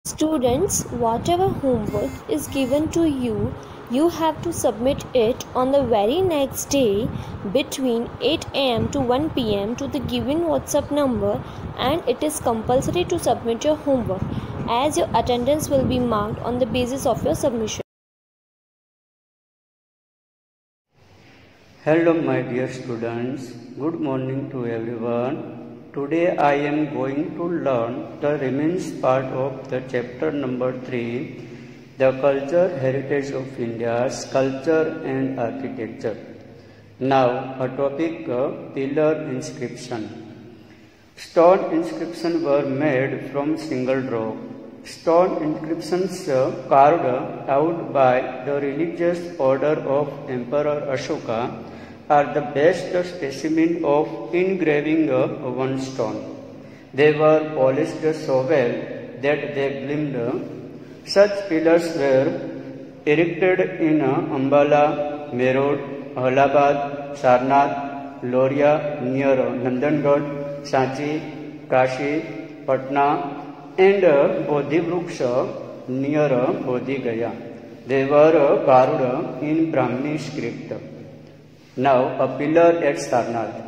Students, whatever homework is given to you, you have to submit it on the very next day between 8 am to 1 pm to the given WhatsApp number, and it is compulsory to submit your homework as your attendance will be marked on the basis of your submission. Hello my dear students, good morning to everyone. Today I am going to learn the remains part of the chapter number 3, the culture heritage of India's culture and architecture. Now a topic pillar inscription. Stone inscriptions were made from single rock. Stone inscriptions carved out by the religious order of Emperor Ashoka are the best specimen of engraving one stone. They were polished so well that they gleamed. Such pillars were erected in Ambala, Merod, Allahabad, Sarnath, Loria near Nandangarh, Sanchi, Kashi, Patna, and Bodhi Vruksha near Bodhi Gaya. They were carved in Brahmi script. Now a pillar at Sarnath.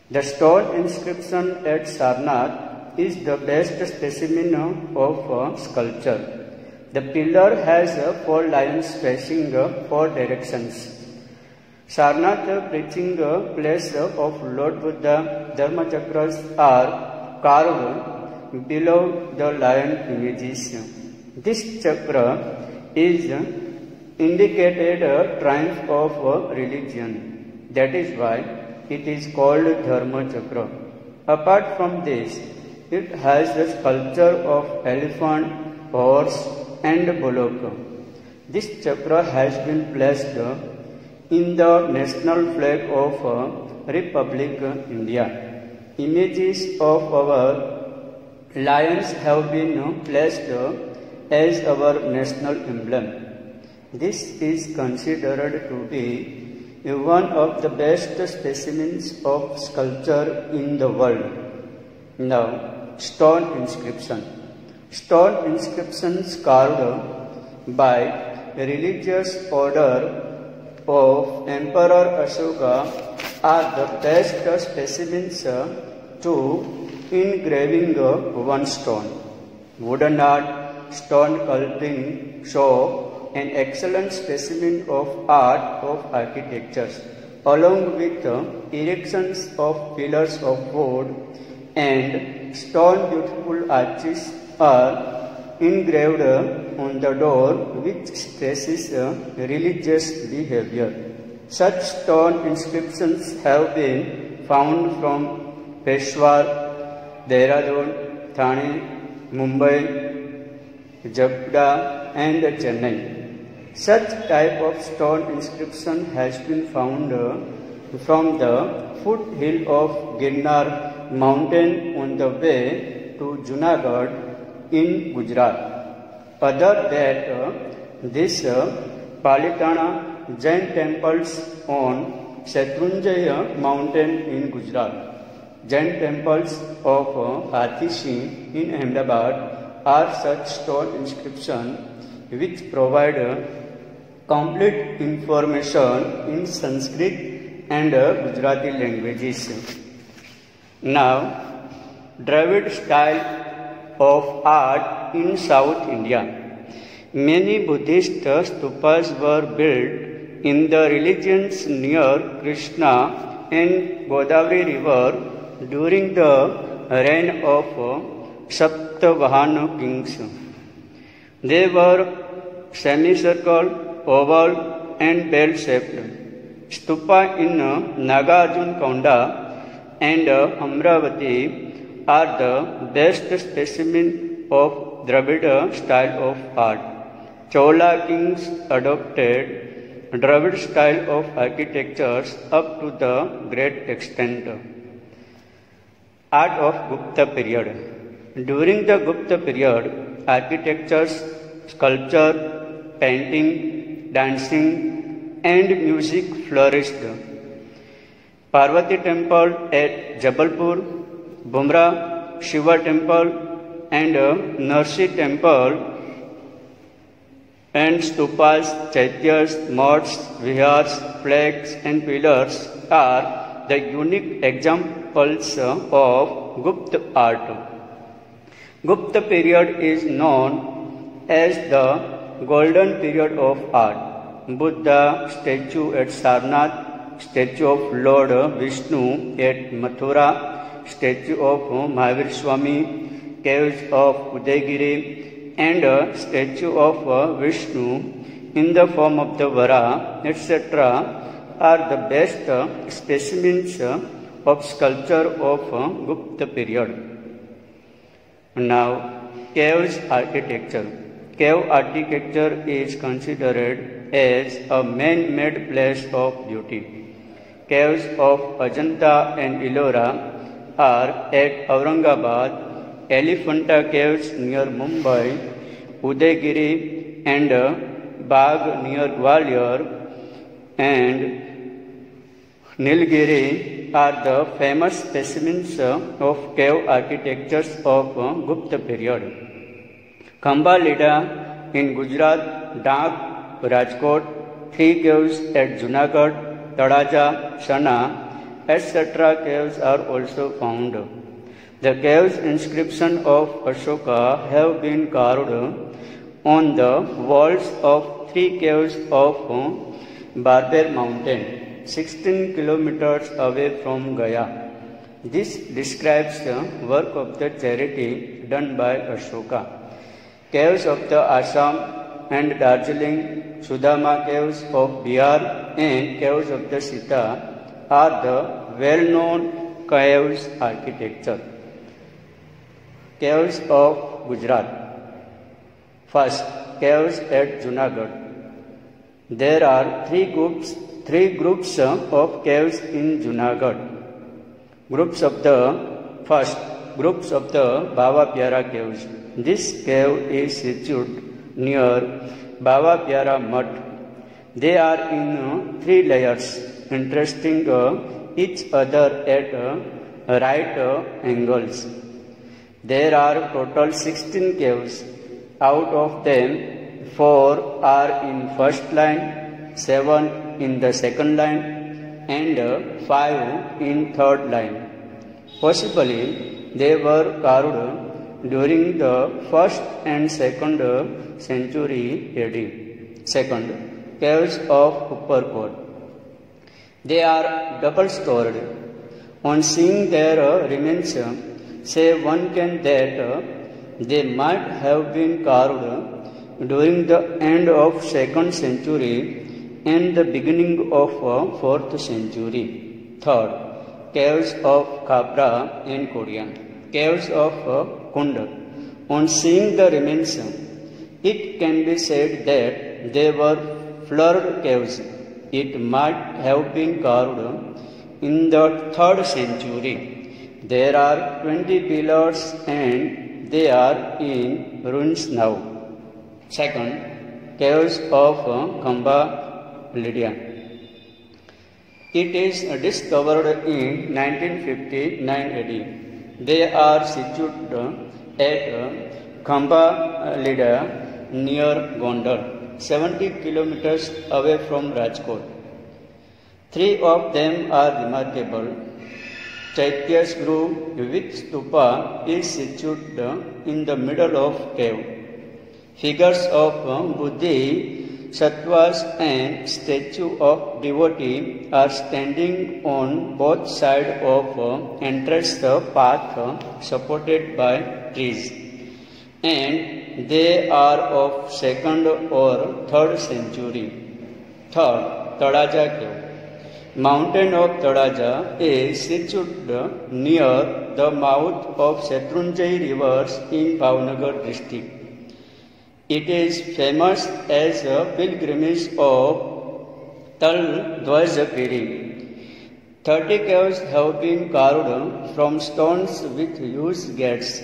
The stone inscription at Sarnath is the best specimen of sculpture. The pillar has 4 lions facing 4 directions. Sarnath preaching place of Lord Buddha Dharmachakras are carved below the lion images. This chakra is indicated a triumph of religion. That is why it is called Dharma Chakra. Apart from this, it has the sculpture of elephant, horse, and bullock. This chakra has been placed in the national flag of Republic India. Images of our lions have been placed as our national emblem. This is considered to be one of the best specimens of sculpture in the world. Now, stone inscription. Stone inscriptions carved by religious order of Emperor Ashoka are the best specimens to engraving one stone. Wooden art, stone sculpting show an excellent specimen of art of architecture, along with erections of pillars of wood and stone beautiful arches are engraved on the door, which stresses religious behavior. Such stone inscriptions have been found from Peshawar, Dehradun, Thane, Mumbai, Jabda, and Chennai. Such type of stone inscription has been found from the foothill of Girnar mountain on the way to Junagadh in Gujarat. Other that this Palitana Jain temples on Shatrunjaya mountain in Gujarat. Jain temples of Hathi Singh in Ahmedabad are such stone inscriptions which provide complete information in Sanskrit and Gujarati languages. Now, Dravid style of art in South India. Many Buddhist stupas were built in the regions near Krishna and Godavari river during the reign of Saptavahana kings. They were semicircle, oval, and bell-shaped. Stupa in Nagarjun Konda and Amravati are the best specimen of Dravida style of art. Chola kings adopted Dravid style of architectures up to the great extent. Art of Gupta period. During the Gupta period, architectures, sculpture, painting, dancing, and music flourished. Parvati temple at Jabalpur, Bumra Shiva temple and Narsi temple and stupas, chaityas, mats, vihars, flags and pillars are the unique examples of Gupta art. Gupta period is known as the golden period of art. Buddha statue at Sarnath, statue of Lord Vishnu at Mathura, statue of Mahavir Swami, caves of Udayagiri, and statue of Vishnu in the form of the Vara, etc. are the best specimens of sculpture of Gupta period. Now, caves architecture. Cave architecture is considered as a man-made place of beauty. Caves of Ajanta and Ellora are at Aurangabad, Elephanta Caves near Mumbai, Udayagiri and Bagh near Gwalior, and Nilgiri are the famous specimens of cave architectures of Gupta period. Khamba Lida in Gujarat, Dang, Rajkot, 3 caves at Junagadh, Tadaja, Sana, etc. caves are also found. The caves inscription of Ashoka have been carved on the walls of 3 caves of Barber Mountain, 16 kilometers away from Gaya. This describes the work of the charity done by Ashoka. Caves of the Assam and Darjeeling, Sudama caves of Bihar and caves of the Sita are the well-known caves architecture. Caves of Gujarat. First, caves at Junagadh. There are three groups of caves in Junagadh. Groups of the Baba Pyara caves. This cave is situated near Baba Pyara Mutt. They are in 3 layers, interesting each other at right angles. There are total 16 caves. Out of them, 4 are in first line, 7 in the second line, and 5 in third line. Possibly, they were carved during the 1st and 2nd century AD. Second, caves of Upperkot. They are double-storied. On seeing their remains, say one can that they might have been carved during the end of 2nd century and the beginning of 4th century. Third, caves of Khapra and Kodian. Caves of Kund. On seeing the remains, it can be said that they were flood caves. It might have been carved in the 3rd century. There are 20 pillars and they are in ruins now. Second, caves of Khamba Lydia. It is discovered in 1959 AD. They are situated at Khamba Lida near Gondar, 70 kilometers away from Rajkot. 3 of them are remarkable. Chaityas Guru with stupa is situated in the middle of cave. Figures of Buddhi, Sattvas and statue of devotee are standing on both sides of entrance path supported by trees, and they are of 2nd or 3rd century. Third, Tadaja cave. Mountain of Tadaja is situated near the mouth of Shatrunjay rivers in Bhavnagar district. It is famous as a pilgrimage of Tal Dwajagiri. 30 caves have been carved from stones with huge gates.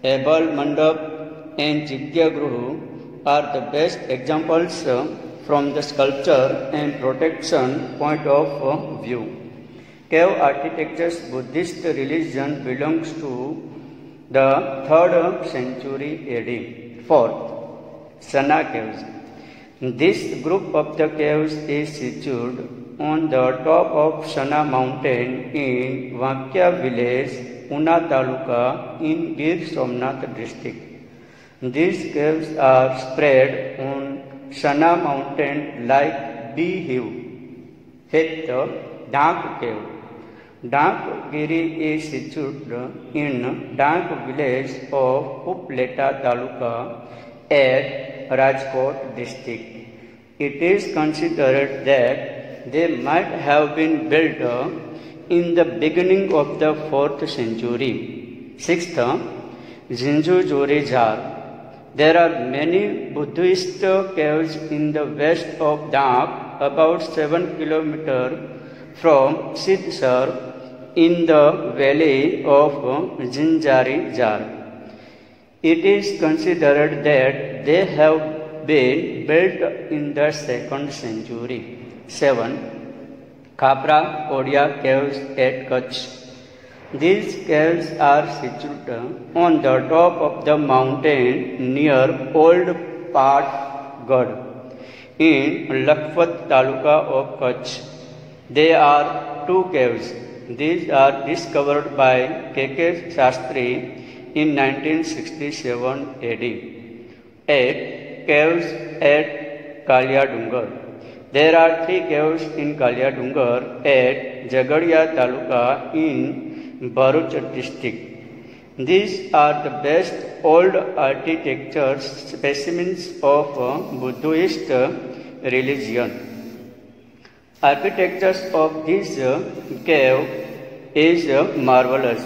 Abal Mandap and Jigya Gruhu are the best examples from the sculpture and protection point of view. Cave architecture's Buddhist religion belongs to the 3rd century AD. Fourth, Sana Caves. This group of the caves is situated on the top of Sana mountain in Vakya village, Una Taluka in Bir Somnath district. These caves are spread on Sana mountain like beehive. Fifth, Dank Cave. Dankgiri is situated in Dank village of Upleta Taluka at Rajkot district. It is considered that they might have been built in the beginning of the 4th century. Sixth, Zinjujori Jar. There are many Buddhist caves in the west of Dank, about 7 kilometers from Siddhsar in the valley of Zinjari Jar. It is considered that they have been built in the 2nd century. 7. Khapra Odia Caves at Kutch. These caves are situated on the top of the mountain near Old Patgad in Lakhpat Taluka of Kutch. They are 2 caves. These are discovered by K.K. Shastri in 1967 AD. 8. Caves at Kalyadungar. There are 3 caves in Kalyadungar at Jagadia Taluka in Bharuch district. These are the best old architecture specimens of Buddhist religion. Architecture of this cave is marvelous.